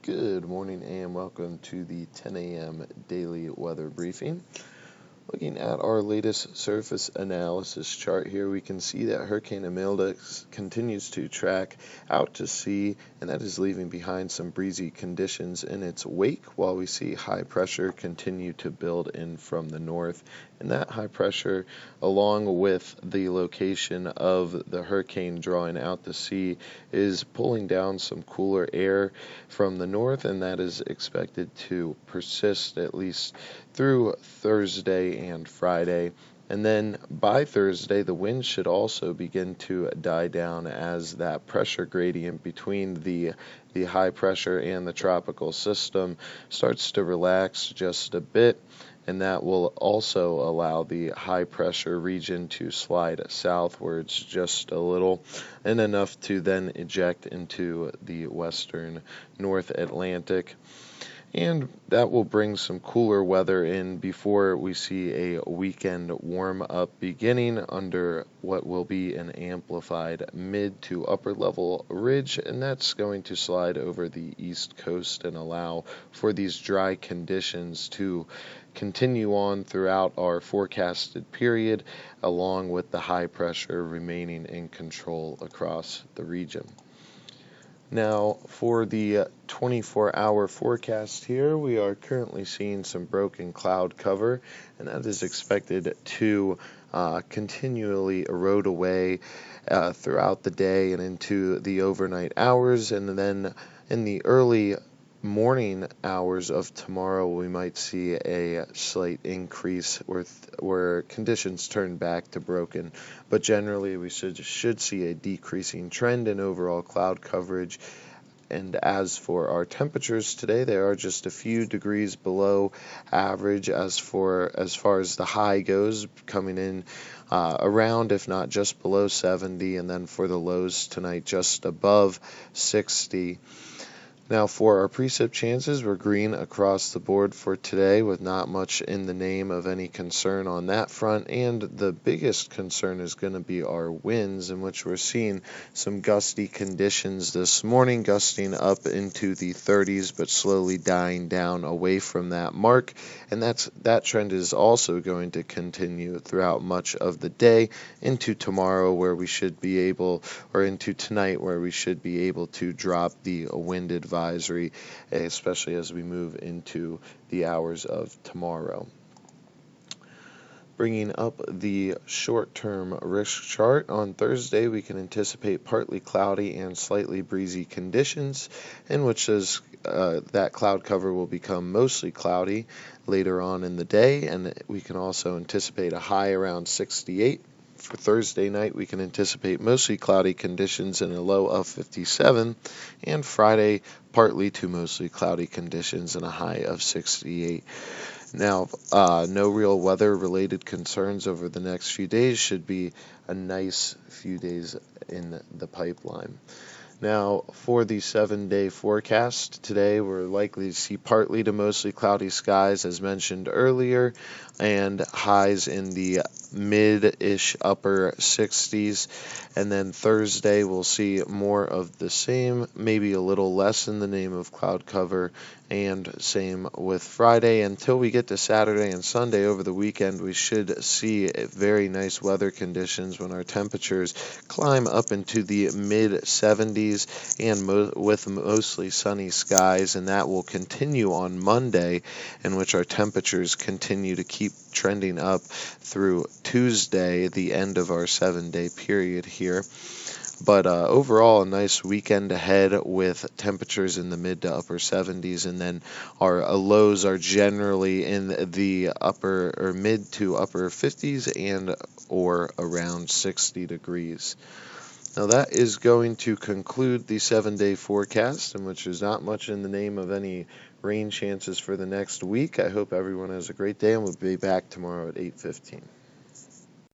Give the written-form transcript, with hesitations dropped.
Good morning and welcome to the 10 a.m. daily weather briefing. Looking at our latest surface analysis chart here, we can see that Hurricane Imelda continues to track out to sea, and that is leaving behind some breezy conditions in its wake, while we see high pressure continue to build in from the north. And that high pressure, along with the location of the hurricane drawing out to sea, is pulling down some cooler air from the north, and that is expected to persist at least through Thursday and Friday. And then by Thursday, the wind should also begin to die down as that pressure gradient between the high pressure and the tropical system starts to relax just a bit. And that will also allow the high pressure region to slide southwards just a little, and enough to then eject into the western North Atlantic. And that will bring some cooler weather in before we see a weekend warm-up beginning under what will be an amplified mid to upper level ridge, and that's going to slide over the east coast and allow for these dry conditions to continue on throughout our forecasted period, along with the high pressure remaining in control across the region. Now, for the 24-hour forecast here, we are currently seeing some broken cloud cover, and that is expected to continually erode away throughout the day and into the overnight hours. And then in the early morning hours of tomorrow, we might see a slight increase where conditions turn back to broken, but generally we should see a decreasing trend in overall cloud coverage. And as for our temperatures today, they are just a few degrees below average as far as the high goes, coming in around, if not just below 70, and then for the lows tonight just above 60. Now, for our precip chances, we're green across the board for today, with not much in the name of any concern on that front. And the biggest concern is going to be our winds, in which we're seeing some gusty conditions this morning, gusting up into the 30s, but slowly dying down away from that mark. And that trend is also going to continue throughout much of the day into tomorrow, where we should be able, or into tonight, where we should be able to drop the wind advisory, especially as we move into the hours of tomorrow. Bringing up the short-term risk chart, on Thursday we can anticipate partly cloudy and slightly breezy conditions, in which that cloud cover will become mostly cloudy later on in the day, and we can also anticipate a high around 68. For Thursday night, we can anticipate mostly cloudy conditions and a low of 57, and Friday, partly to mostly cloudy conditions and a high of 68. Now, no real weather-related concerns over the next few days. Should be a nice few days in the pipeline. Now, for the 7-day forecast, today we're likely to see partly to mostly cloudy skies, as mentioned earlier, and highs in the mid-ish upper 60s. And then Thursday we'll see more of the same, maybe a little less in the name of cloud cover, and same with Friday. Until we get to Saturday and Sunday over the weekend, we should see very nice weather conditions when our temperatures climb up into the mid-70s and with mostly sunny skies, and that will continue on Monday, in which our temperatures continue to keep trending up through Tuesday, the end of our 7-day period here. But overall, a nice weekend ahead with temperatures in the mid to upper 70s, and then our lows are generally in the upper or mid to upper 50s and or around 60 degrees. Now that is going to conclude the 7-day forecast, in which there's not much in the name of any rain chances for the next week. I hope everyone has a great day, and we'll be back tomorrow at 8:15.